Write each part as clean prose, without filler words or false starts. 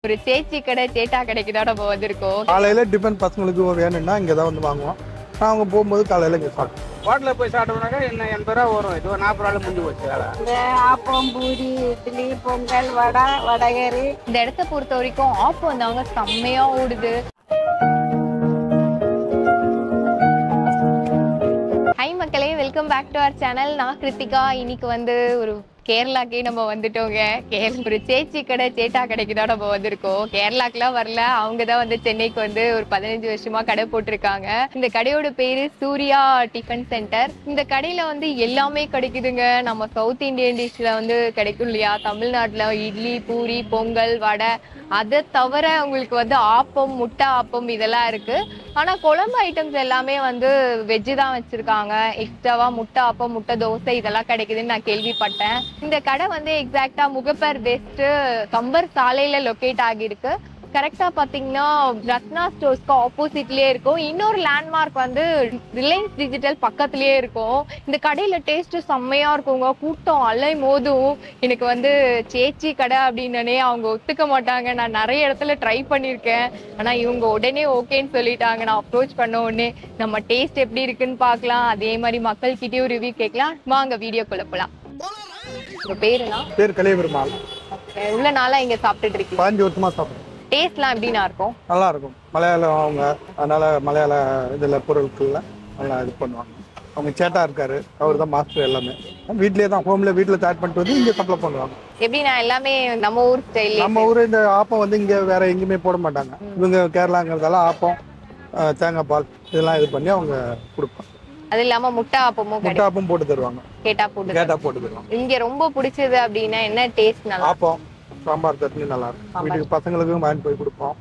ஒரு சேச்சி கடை சேட்டா கடைக்கு தான் நம்ம வந்திருக்கோம். காலையில டிஃபன் பசங்களுக்கு வேணும்னா இங்கே தான் வந்து வாங்குவோம். அவங்க போகும்போது காலையில இங்கே சாப்பிடுவோம். ஹோட்டலில் போய் சாப்பிட்டோம்னாக்கா என்ன 80 ரூபா வரும். இது 40 ரூபாய் முடிஞ்சு போச்சு வேலை. இந்த ஆப்பம், பூரி, இட்லி, பொங்கல், வடை, வடகரி. இந்த இடத்த பொறுத்த வரைக்கும் ஆப்பம் வந்தாங்க செம்மையா ஓடுது. ஹை மக்களே, welcome back to our channel. நான் கிருத்திகா. இன்னைக்கு வந்து ஒரு கேரளாக்கே நம்ம வந்துட்டோங்க. ஒரு சேச்சி கடை சேட்டா கடைக்கு தான் நம்ம வந்திருக்கோம். கேரளாக்கெல்லாம் வரல, அவங்க தான் வந்து சென்னைக்கு வந்து ஒரு 15 வருஷமா கடை போட்டிருக்காங்க. இந்த கடையோட பேரு சூர்யா டிஃபன் சென்டர். இந்த கடையில வந்து எல்லாமே கிடைக்குதுங்க. நம்ம சவுத் இந்தியன் டிஷ்ல வந்து கிடைக்கும் இல்லையா, தமிழ்நாட்டுல இட்லி, பூரி, பொங்கல், வடை, அதை தவிர உங்களுக்கு வந்து ஆப்பம், முட்டை ஆப்பம் இதெல்லாம் இருக்கு. ஆனா குழம்பு ஐட்டம்ஸ் எல்லாமே வந்து வெஜ்ஜு தான் வச்சிருக்காங்க. எக்ஸ்ட்ராவா முட்டை ஆப்பம், முட்டை தோசை இதெல்லாம் கிடைக்குதுன்னு நான் கேள்விப்பட்டேன். இந்த கடை வந்து எக்ஸாக்டா முகப்பர் வெஸ்ட் கம்பர் சாலையில லொக்கேட் ஆகிருக்கு. கரெக்டா பாத்தீங்கன்னா ரத்னா ஸ்டோர்ஸ்க்கு ஆப்போசிட்லயே இருக்கும். இன்னொரு லேண்ட்மார்க் வந்து ரிலையன்ஸ் டிஜிட்டல் பக்கத்துலயே இருக்கும். இந்த கடையில டேஸ்ட் செம்மையா இருக்குங்க. கூட்டம் அலை மோதும். எனக்கு வந்து சேச்சி கடை அப்படின்னே அவங்க ஒத்துக்க மாட்டாங்க. நான் நிறைய இடத்துல ட்ரை பண்ணிருக்கேன். ஆனா இவங்க உடனே ஓகேன்னு சொல்லிட்டாங்க. நான் அப்ரோச் பண்ண உடனே நம்ம டேஸ்ட் எப்படி இருக்குன்னு பாக்கலாம். அதே மாதிரி மக்கள் கிட்டயும் ரிவ்யூ கேட்கலாம். வாங்க வீடியோக்குள்ள போலாம். உங்க பேருனா? பேர் கலியபெருமாள். உள்ள நாளா இங்க சாப்பிட்டுட்டு இருக்கீங்க? 15 வருஷமா சாப்பிடுவோம். டேஸ்ட்லாம் எப்படின்னா இருக்கும்? நல்லா இருக்கும். மலையாளம் அவங்க, அதனால மலையாள இதில் பொருட்கள்ல நல்லா இது பண்ணுவாங்க. அவங்க சேட்டா இருக்காரு, அவர் தான் மாஸ்டர். எல்லாமே வீட்லயே தான், ஹோம்ல வீட்டில் தயார் பண்ணிட்டு வந்து இங்கே சப்ளை பண்ணுவாங்க. எப்படின்னா எல்லாமே நம்ம ஊர் ஸ்டைல். நம்ம ஊர் இந்த ஆப்பம் வந்து இங்கே வேற எங்கேயுமே போட மாட்டாங்க. இவங்க கேரளாங்கிறதால ஆப்பம், தேங்காய் பால் இதெல்லாம் இது பண்ணி அவங்க கொடுப்பாங்க. அது இல்லாம முட்டை ஆப்பமும் முட்டை ஆப்பம் போட்டு தருவாங்க. கேட்டா போட்டு தருவாங்க. இங்க ரொம்ப பிடிச்சது அப்படின்னா என்ன டேஸ்ட்? நல்லா ஆப்பம், சாம்பார் சட்னி நல்லா இருக்கும். வீட்டுக்கு பசங்களுக்கும் வாங்கி போய் கொடுப்போம்.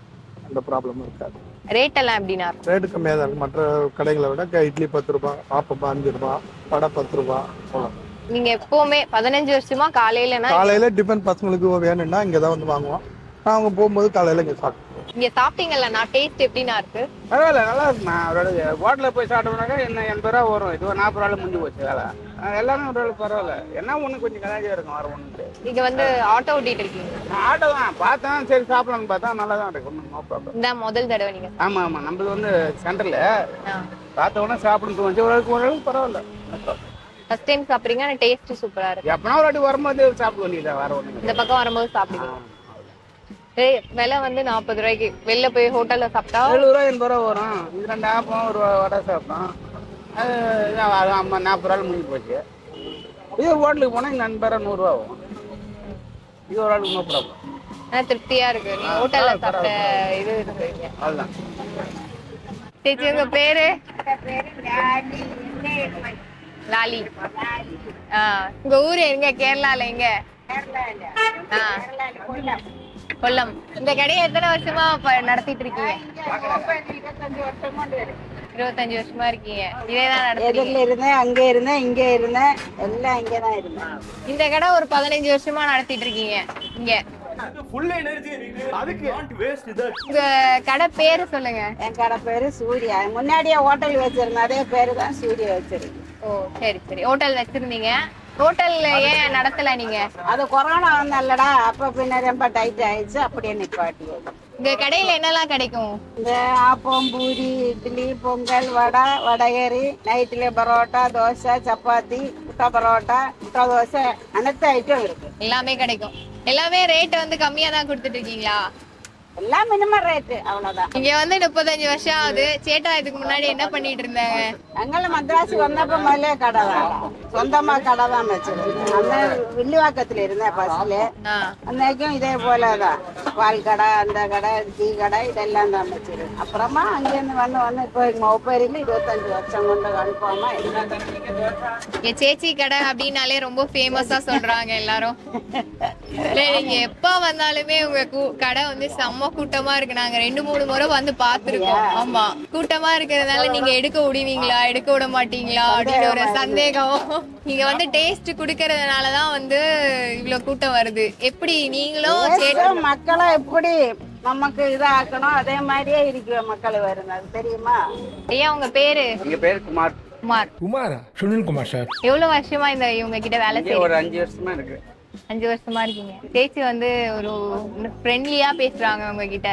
அந்த ப்ராப்ளம் இருக்காது. ரேட் எல்லாம் எப்படின்னா? ரேட்டு கம்மியாக தான் இருக்கும். மற்ற கடைகளை விட இட்லி 10 ரூபாய், ஆப்பம் 5 ரூபாய், வடை 10 ரூபாய். நீங்க எப்பவுமே 15 வருஷமா காலையில டிஃபன் பசங்களுக்கு வேணும்னா இங்கே தான் வந்து வாங்குவோம். அவங்க போகும்போது காலையில இங்கே சாப்பிடுவோம். இங்க சாப்பிட்டீங்கல்ல, நான் டேஸ்ட் எப்படின்னா இருக்கு? பரவாயில்ல, நல்லா இருக்குண்ணா. அவரோட ஹோட்டலில் போய் சாப்பிட்டோம்னாக்கா என்ன 80 ரூபா வரும். இது 40 ரூபாய் முடிஞ்சு போச்சு வேலை. எல்லாமே ஒரு பரவாயில்ல. என்ன ஒன்று கொஞ்சம் கலாச்சியாக இருக்கும். வர ஒன்று நீங்க வந்து ஆட்டோ ஓட்டிட்டு இருக்கீங்க? ஆட்டோ தான் பார்த்தேன், சரி சாப்பிடலாம்னு பார்த்தா நல்லா தான் இருக்கு. ஒன்றும் நோ ப்ராப்ளம். இந்த முதல் தடவை நீங்க? ஆமாம் ஆமாம், நம்மளது வந்து சென்டரில் பார்த்த உடனே சாப்பிடணும் தோணுச்சு. ஓரளவுக்கு பரவாயில்ல. ஃபர்ஸ்ட் டைம் சாப்பிட்றீங்க, ஆனால் டேஸ்ட் சூப்பரா இருக்கு. எப்பனா ஒரு வாட்டி வரும்போது சாப்பிட வேண்டியதா, வர ஒன்று இந்த பக்கம் வரும்போது சாப்பிடுங்க. விலை வந்து 40 ரூபாய்க்கு. வெளில போய் ஹோட்டல்ல சாப்பிட்டா 70 ரூபா 80 ரூபா வரும். இது 2 ஆப்பம் ஒரு வடை சாப்பிட்டோம். அது 40 ரூபாய் முடிஞ்சு போச்சு. இது ஹோட்டலுக்கு போனால் இங்கே 80 ரூபா 100 ரூபா வரும். இது ஒரு ஆளுக்கு நோ ப்ராப்ளம். ஆனால் திருப்தியா இருக்கு. நீ ஹோட்டல்ல சாப்பிட்ட இது இருக்குங்க. அதுதான். சேச்சி உங்க பேரு? லாலி. உங்க ஊரு எங்க? கேரளால எங்க? கொல்லம். இந்த கடையை எத்தனை வருஷமா நடத்திட்டு இருக்கீங்க? 25 வருஷமா இருக்கீங்க. இதேதான் நடத்துறீங்க? இருந்தேன், அங்க இருந்தேன், இங்க இருந்தேன், எல்லாம் இங்கதான் இருந்தேன். இந்த கடை ஒரு 15 வருஷமா நடத்திட்டு இருக்கீங்க இங்க. உங்க கடை பேரு சொல்லுங்க. என் கடை பேரு சூர்யா. முன்னாடியே ஹோட்டல் வச்சிருந்தேன், அதே பேரு தான் சூர்யா வச்சிருக்கேன். ஓ சரி சரி. ஹோட்டல் வச்சிருந்தீங்க. ஹோட்டல்ல ஏன் நடத்தல நீங்க? அது கொரோனா வந்தல்லடா, அப்ப பின்ன ரொம்ப டைட் ஆயிடுச்சு, அப்படியே நிப்பாட்டியது. இந்த கடையில என்னெல்லாம் கிடைக்கும்? இந்த ஆப்பம், பூரி, இட்லி, பொங்கல், வடை, வடகரி, நைட்ல பரோட்டா, தோசை, சப்பாத்தி, முட்டை பரோட்டா, முட்டை தோசை, அனைத்து ஐட்டம் இருக்கு. எல்லாமே கிடைக்கும். எல்லாமே ரேட் வந்து கம்மியா தான் கொடுத்துட்டு இருக்கீங்களா? எல்லாம் மினிமம் ரேட்டு, அவ்வளவுதான். இங்க வந்து 35 வருஷம் ஆகுது. சேட்டா இதுக்கு முன்னாடி என்ன பண்ணிட்டு இருந்தாங்க? எங்களை மദ്രാസ് வந்தப்ப முதலே கடை தான், சொந்தமா கடை தான் வச்சிருக்கேன். அந்த வில்லிவாக்கத்துல இருந்தேன் ஃபர்ஸ்ட்ல. அன்னைக்கும் இதே போலதான் பால் கடை, அந்த கடை, டீ கடை இதெல்லாம் தான் வச்சிருக்கேன். அப்புறமா அங்கிருந்து வந்து இப்போ மொப்பேரியில 25 வருஷம் கொண்டு அனுப்பாம சேச்சி கடை அப்படின்னாலே ரொம்ப ஃபேமஸா சொல்றாங்க எல்லாரும். நீங்க எப்ப வந்தாலுமே உங்க கடை வந்து செம்ம கூட்டமா இருக்கு. நாங்க 2-3 முறை வந்து பாத்துருக்கோம். ஆமா, கூட்டமா இருக்கிறதுனால நீங்க எடுக்க விடுவீங்களா, எடுக்க விட மாட்டீங்களா அப்படின்னு ஒரு சந்தேகம். நீங்க வந்து டேஸ்ட் குடுக்கறதுனாலதான் வந்து இவ்வளவு கூட்டம் வருது. எப்படி நீங்களும் மக்களை எப்படி நமக்கு இதாக்கணும், அதே மாதிரியே இருக்கிற மக்கள் வருது, தெரியுமா? ஐயா உங்க பேரு? எங்க பேரு குமார். குமாரா? சுனில் குமார் சார். எவ்வளவு வருஷமா இந்த இவங்க கிட்ட வேலை செய்ய? ஒரு 5 வருஷமா இருக்கு. 5 வருஷமா இருக்கீங்க. சேச்சி வந்து ஒரு ஃப்ரெண்ட்லியா பேசுறாங்க உங்ககிட்ட.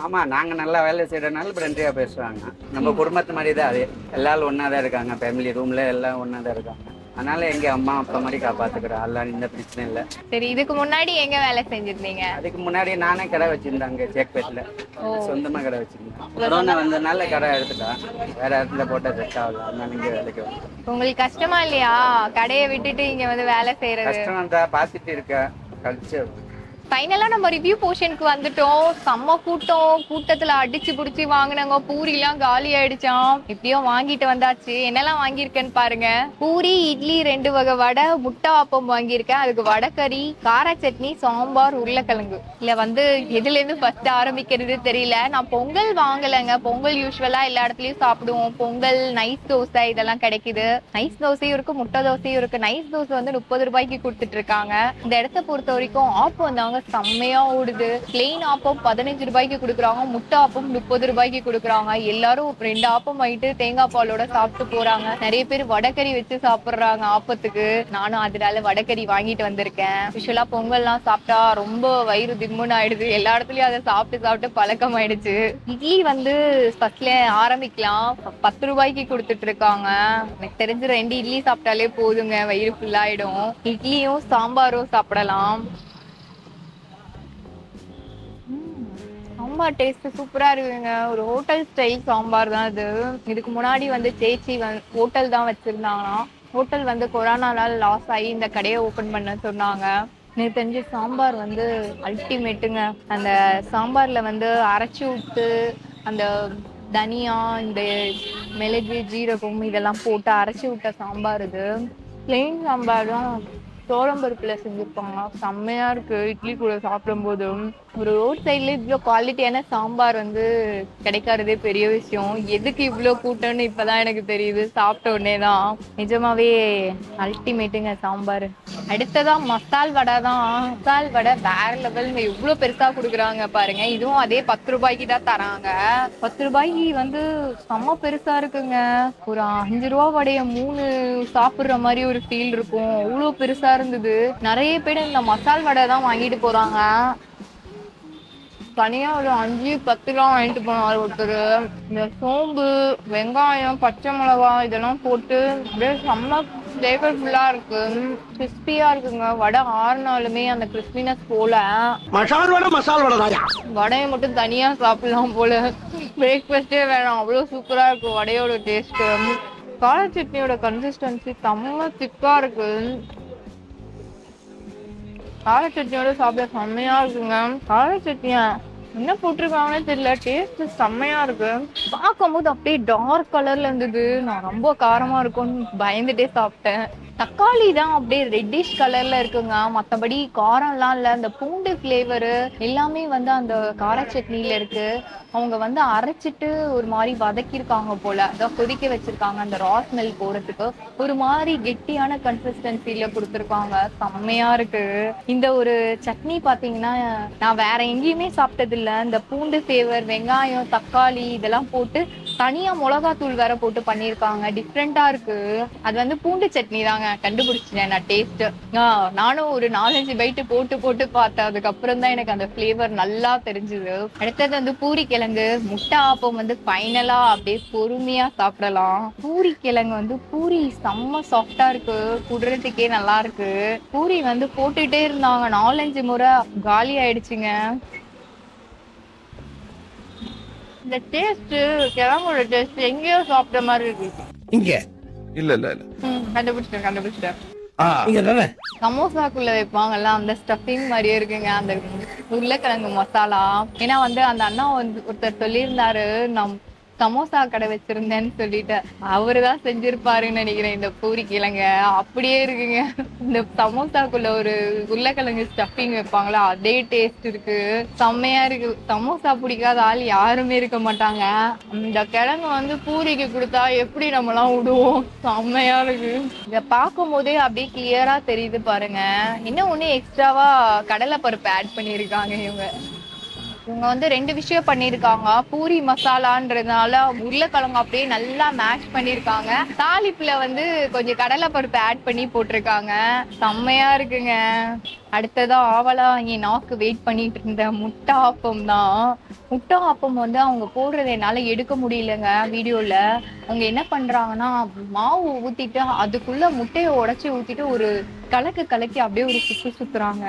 ஆமா, நாங்க நல்லா வேலை செய்யறதுனால ஃப்ரெண்ட்லியா பேசுவாங்க. நம்ம குடும்பத்து மாதிரி தான் அது. எல்லாரும் ஒன்னா தான் இருக்காங்க. ஃபேமிலி ரூம்ல எல்லாம் ஒன்னா தான் இருக்காங்க. அதனால எங்க அம்மா அப்பா மாதிரி காப்பாத்துக்கிறோம். அதெல்லாம் இந்த பிரச்சனை இல்லை. சரி, இதுக்கு முன்னாடி எங்க வேலை செஞ்சிருந்தீங்க? அதுக்கு முன்னாடி நானே கடை வச்சிருந்தேன் அங்க சேக்பேட்ல. சொந்தமா கடை வச்சிருந்தேன். கொரோனா வந்ததுனால கடை எடுத்துட்டேன். வேற இடத்துல போட்டா செட் ஆகல. அதனால இங்க வேலைக்கு வந்தேன். உங்களுக்கு கஷ்டமா இல்லையா கடையை விட்டுட்டு இங்க வந்து வேலை செய்யறது? கஷ்டம் தான், பாத்துட்டு இருக்கேன். கழிச்சு ஃபைனலா நம்ம ரிவ்யூ போர்ஷனுக்கு வந்துட்டோம். செம்ம கூட்டத்துல அடிச்சு புடிச்சு வாங்கினாங்க. பூரி எல்லாம் காலி ஆயிடுச்சாம். எப்படியோ வாங்கிட்டு வந்தாச்சு. என்னெல்லாம் வாங்கியிருக்கேன்னு பாருங்க. பூரி, இட்லி, 2 வகை வடை, முட்டை ஆப்பம் வாங்கியிருக்கேன். அதுக்கு வடைக்கறி, கார சட்னி, சாம்பார், உருளைக்கிழங்கு. இல்ல வந்து எதுல இருந்து ஃபர்ஸ்ட் ஆரம்பிக்கிறது தெரியல. நான் பொங்கல் வாங்கலைங்க. பொங்கல் யூஸ்வலா எல்லா இடத்துலயும் சாப்பிடுவோம். பொங்கல், நைஸ் தோசை இதெல்லாம் கிடைக்குது. நைஸ் தோசையும் இருக்கு, முட்டை தோசையும் இருக்கு. நைஸ் தோசை வந்து 30 ரூபாய்க்கு கொடுத்துட்டு இருக்காங்க. இந்த இடத்த பொறுத்த வரைக்கும் ஆப்பம் வந்தாங்க செம்மையா ஓடுது. பிளெயின் ஆப்பம் 15 ரூபாய்க்கு கொடுக்குறாங்க. முட்டை ஆப்பம் 30 ரூபாய்க்கு கொடுக்குறாங்க. எல்லாரும் 2 ஆப்பம் ஆயிட்டு தேங்காய் பாலோட சாப்பிட்டு போறாங்க. நிறைய பேர் வடைக்கறி வச்சு சாப்பிடுறாங்க ஆப்பத்துக்கு. நானும் அதனால வடைக்கறி வாங்கிட்டு வந்திருக்கேன். யூஸ்வலா பொங்கல்லாம் சாப்பிட்டா ரொம்ப வயிறு திம்முன்னு ஆயிடுது. எல்லா இடத்துலயும் அதை சாப்பிட்டு பழக்கம் ஆயிடுச்சு. இட்லி வந்து ஃபர்ஸ்ட்ல ஆரம்பிக்கலாம். 10 ரூபாய்க்கு கொடுத்துட்டு இருக்காங்க. எனக்கு தெரிஞ்சு 2 இட்லி சாப்பிட்டாலே போதுங்க, வயிறு ஃபுல் ஆயிடும். இட்லியும் சாம்பாரும் சாப்பிடலாம். சாம்பார் டேஸ்ட் சூப்பரா இருக்குங்க. ஒரு ஹோட்டல் ஸ்டைல் சாம்பார் தான் இது. இதுக்கு முன்னாடி வந்து சேச்சி ஹோட்டல் தான் வச்சிருந்தாங்களாம். ஹோட்டல் வந்து கொரோனால லாஸ் ஆகி இந்த கடையை ஓபன் பண்ண சொன்னாங்க. எனக்கு தெரிஞ்சு சாம்பார் வந்து அல்டிமேட்டுங்க. அந்த சாம்பார்ல வந்து அரைச்சி விட்டு அந்த தனியா, இந்த மிளகு, ஜீரகம் இதெல்லாம் போட்டு அரைச்சி விட்ட சாம்பார் இது. பிளெயின் சாம்பார் தான் சோளம்பருப்புல செஞ்சிருப்பாங்க. செம்மையா இருக்கு. இட்லி கூட சாப்பிடும் போதும் ஒரு ரோட் சைட்ல இவ்வளோ குவாலிட்டியான சாம்பார் வந்து கிடைக்காததே பெரிய விஷயம். எதுக்கு இவ்வளோ கூட்டம்னு இப்பதான் எனக்கு தெரியுது. சாப்பிட்ட உடனே தான். நிஜமாவே அல்டிமேட்டுங்க சாம்பார். அடுத்ததா மசால் வடை தான். மசால் வடை வேற லெவல்ங்க. எவ்வளோ பெருசா கொடுக்குறாங்க பாருங்க. இதுவும் அதே 10 ரூபாய்க்கு தான் தராங்க. 10 ரூபாய்க்கு வந்து செம்ம பெருசா இருக்குங்க. ஒரு 5 ரூபா வடைய 3 சாப்பிடுற மாதிரி ஒரு ஃபீல் இருக்கும். அவ்வளோ பெருசா இருந்தது. நிறைய பேர் இந்த மசால் வடை தான் வாங்கிட்டு போறாங்க. தனியா ஒரு 5-10 ரூபா வாங்கிட்டு போனாரு ஒருத்தர். இந்த சோம்பு, வெங்காயம், பச்சை மிளகா இதெல்லாம் போட்டு அப்படியே செம்ம ஃபிளேவர்ஃபுல்லா இருக்கு. கிறிஸ்பியா இருக்குங்க. வடை ஆறுனாலுமே அந்த கிறிஸ்பினஸ் போல. வடையை மட்டும் தனியா சாப்பிடலாம் போல. பிரேக்ஃபாஸ்டே வேணாம், அவ்வளவு சூப்பரா இருக்கு வடையோட டேஸ்ட். கார சட்னியோட கன்சிஸ்டன்சி செம்ம திக்கா இருக்கு. கார சட்னியோட சாப்பிட செம்மையா இருக்குங்க. கார சட்னியா என்ன போட்டிருக்காங்கன்னு தெரியல. டேஸ்ட் செம்மையா இருக்கு. பார்க்கும் போது அப்படியே டார்க் கலர்ல இருந்தது. நான் ரொம்ப காரமா இருக்கும்னு பயந்துட்டே சாப்பிட்டேன். தக்காளி தான் அப்படியே ரெட்டிஷ் கலர்ல இருக்குங்க. மற்றபடி காரம்லாம் இல்லை. அந்த பூண்டு ஃப்ளேவரு எல்லாமே வந்து அந்த கார சட்னியில இருக்கு. அவங்க வந்து அரைச்சிட்டு ஒரு மாதிரி வதக்கியிருக்காங்க போல. அதான் கொதிக்க வச்சிருக்காங்க அந்த ரா ஸ்மெல் போறதுக்கு. ஒரு மாதிரி கெட்டியான கன்சிஸ்டன்சில கொடுத்துருக்காங்க. செம்மையா இருக்கு. இந்த ஒரு சட்னி பாத்தீங்கன்னா நான் வேற எங்கேயுமே சாப்பிட்டது இல்லை. இந்த பூண்டு ஃப்ளேவர், வெங்காயம், தக்காளி இதெல்லாம் போட்டு தனியா மிளகாத்தூள் வேற போட்டு பண்ணியிருக்காங்க. டிஃப்ரெண்டா இருக்கு. அது வந்து பூண்டு சட்னி தாங்க. கண்டுபிடிச்சிட்டேன் நான் டேஸ்ட். நானும் ஒரு 4-5 பைட்டு போட்டு பார்த்தேன். அதுக்கப்புறம் தான் எனக்கு அந்த ஃபிளேவர் நல்லா தெரிஞ்சுது. அடுத்தது வந்து பூரி கிழங்கு, முட்டை ஆப்பம் வந்து ஃபைனலா அப்படியே பொறுமையா சாப்பிடலாம். பூரி கிழங்கு வந்து பூரி செம்ம சாஃப்டா இருக்கு. குடுறதுக்கே நல்லா இருக்கு. பூரி வந்து போட்டுட்டே இருந்தாங்க. 4-5 முறை காலி ஆயிடுச்சுங்க. இந்த டேஸ்ட், கிழங்கோட டேஸ்ட் எங்கேயோ சாப்பிட்ட மாதிரி இருக்கு. இங்க இல்ல இல்ல இல்ல கண்டுபிடிச்சிட்டேன். சமோசாக்குள்ள வைப்பாங்கல்ல அந்த ஸ்டஃபிங் மாதிரியே இருக்குங்க அந்த உருளைக்கிழங்கு மசாலா. ஏன்னா வந்து அந்த அண்ணா வந்து ஒருத்தர் சொல்லியிருந்தாரு நான் சமோசா கடை வச்சிருந்தேன்னு சொல்லிட்டு. அவருதான் செஞ்சிருப்பாருன்னு நினைக்கிறேன் இந்த பூரி கிழங்க. அப்படியே இருக்குங்க. இந்த சமோசாக்குள்ள ஒரு உருளைக்கிழங்கு ஸ்டஃபிங் வைப்பாங்களா அதே டேஸ்ட் இருக்கு. செம்மையா இருக்கு. சமோசா பிடிக்காத ஆள் யாருமே இருக்க மாட்டாங்க. இந்த கிழங்கு வந்து பூரிக்கு கொடுத்தா எப்படி நம்மலாம் விடுவோம். செம்மையா இருக்கு. இத பார்க்கும் போதே அப்படியே கிளியரா தெரியுது பாருங்க. இன்னும் ஒண்ணு எக்ஸ்ட்ராவா கடலை பருப்பு ஆட் பண்ணிருக்காங்க இவங்க வந்து 2 விஷயம் பண்ணிருக்காங்க. பூரி மசாலான்றதுனால உருளைக்கிழங்கு அப்படியே நல்லா மேஷ் பண்ணிருக்காங்க. தாளிப்புல வந்து கொஞ்சம் கடலை பருப்பு ஆட் பண்ணி போட்டிருக்காங்க. செம்மையா இருக்குங்க. அடுத்ததா ஆவலா என் நாக்கு வெயிட் பண்ணிட்டு இருந்த முட்டை ஆப்பம் தான். முட்டை ஆப்பம் வந்து அவங்க போடுறத என்னால எடுக்க முடியலங்க வீடியோல. அவங்க என்ன பண்றாங்கன்னா மாவு ஊத்திட்டு அதுக்குள்ள முட்டையை உடைச்சி ஊத்திட்டு ஒரு கலக்கி அப்படியே ஒரு சுத்துறாங்க.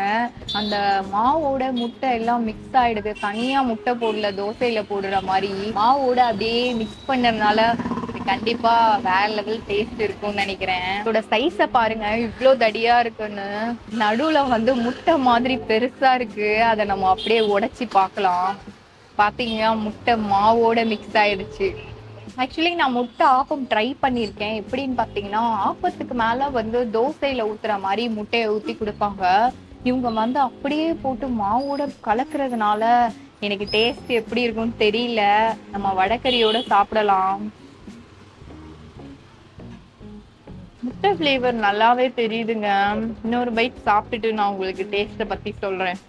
அந்த மாவோட முட்டை எல்லாம் மிக்ஸ் ஆயிடுது. தனியா முட்டை போடல, தோசையில போடுற மாதிரி மாவோட அப்படியே மிக்ஸ் பண்ணதுனால கண்டிப்பா வேற லெவல் டேஸ்ட் இருக்கும்னு நினைக்கிறேன். இதோட சைஸ பாருங்க, இவ்ளோ தடியா இருக்குன்னு. நடுவுல வந்து முட்டை மாதிரி பெருசா இருக்கு. அதை நம்ம அப்படியே உடைச்சி பார்க்கலாம். பாத்தீங்கன்னா முட்டை மாவோட மிக்ஸ் ஆயிடுச்சு. ஆக்சுவலி நான் முட்டை ஆப்பம் ட்ரை பண்ணியிருக்கேன். எப்படின்னு பார்த்தீங்கன்னா, ஆப்பத்துக்கு மேலே வந்து தோசையில் ஊற்றுற மாதிரி முட்டையை ஊற்றி கொடுப்பாங்க. இவங்க வந்து அப்படியே போட்டு மாவோட கலக்கிறதுனால எனக்கு டேஸ்ட் எப்படி இருக்கும்னு தெரியல. நம்ம வடகறியோட சாப்பிடலாம். முட்டை ஃப்ளேவர் நல்லாவே தெரியுதுங்க. இன்னொரு பைட் சாப்பிட்டுட்டு நான் உங்களுக்கு டேஸ்ட்டை பற்றி சொல்கிறேன்.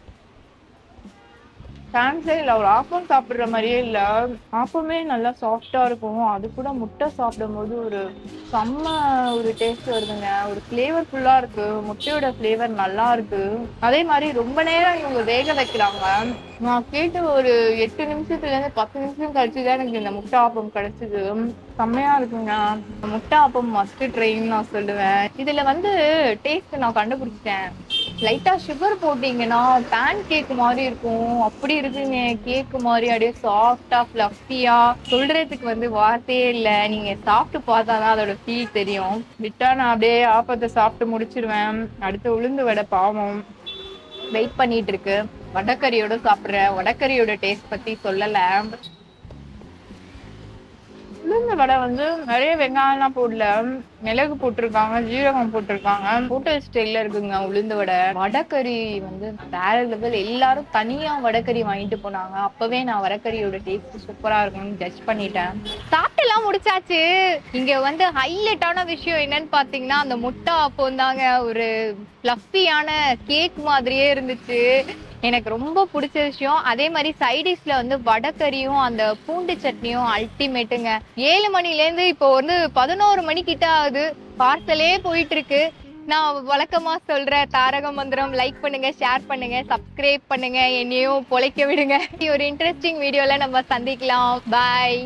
சான்ஸே இல்லை, ஒரு ஆப்பம் சாப்பிட்ற மாதிரியே இல்லை. ஆப்பமே நல்லா சாஃப்டா இருக்கும். அது கூட முட்டை சாப்பிடும்போது ஒரு செம்ம ஒரு டேஸ்ட் வருதுங்க. ஒரு ஃப்ளேவர்ஃபுல்லா இருக்கு. முட்டையோட ஃப்ளேவர் நல்லா இருக்கு. அதே மாதிரி ரொம்ப நேரம் இவங்க வேக வைக்கிறாங்க. நான் கேட்டு ஒரு 8 நிமிஷத்துலேருந்து 10 நிமிஷம் கழிச்சு தான் எனக்கு இந்த முட்டை ஆப்பம் கிடைச்சிது. செம்மையா இருக்குங்க. முட்டை ஆப்பம் மஸ்ட் ட்ரைன்னு நான் சொல்லுவேன். இதுல வந்து டேஸ்ட் நான் கண்டுபிடிச்சிட்டேன். லைட்டா சுகர் போட்டீங்கன்னா பேன் கேக் மாதிரி இருக்கும். அப்படி இருக்குங்க. கேக்கு மாதிரி அப்படியே சாஃப்டா ஃப்ளஃபியா. சொல்றதுக்கு வந்து வார்த்தையே இல்லை. நீங்க சாப்பிட்டு பார்த்தாதான் அதோட ஃபீல் தெரியும். விட்டா நான் அப்படியே ஆப்பத்தை சாப்பிட்டு முடிச்சிருவேன். அடுத்து உளுந்து வடை பாவம் வெயிட் பண்ணிட்டு இருக்கு. வடக்கறியோட சாப்பிட்றேன். வடக்கறியோட டேஸ்ட் பத்தி சொல்லல. உளுந்து வடை வந்து நிறைய வெங்காயம்லாம் போடல, மிளகு போட்டிருக்காங்க, ஜீரகம் போட்டிருக்காங்க. ஹோட்டல் ஸ்டைல்ல இருக்குங்க உளுந்து வடை. வடக்கறி வந்து வேற லெவல். எல்லாரும் தனியா வடக்கறி வாங்கிட்டு போனாங்க. அப்பவே நான் வடக்கறியோட டேஸ்ட் சூப்பரா இருக்கும்னு ஜட்ஜ் பண்ணிட்டேன். சாப்பிட்டு எல்லாம் முடிச்சாச்சு. இங்க வந்து ஹைலைட்டான விஷயம் என்னன்னு பாத்தீங்கன்னா, அந்த முட்டை ஆப்பம் தாங்க. ஒரு ஃப்ளஃபியான கேக் மாதிரியே இருந்துச்சு. எனக்கு ரொம்ப பிடிச்ச விஷயம். அதே மாதிரி சைடிஷ்ல வந்து வடக்கறியும் அந்த பூண்டு சட்னியும் அல்டிமேட்டுங்க. 7 மணிலேருந்து இப்போ வந்து 11 மணி கிட்ட ஆகுது. பார்சலே போயிட்டு இருக்கு. நான் வழக்கமா சொல்ற தாரக மந்திரம், லைக் பண்ணுங்க, ஷேர் பண்ணுங்க, சப்ஸ்கிரைப் பண்ணுங்க, என்னையும் பொழைக்க விடுங்க. ஒரு இன்ட்ரெஸ்டிங் வீடியோல நம்ம சந்திக்கலாம். பாய்.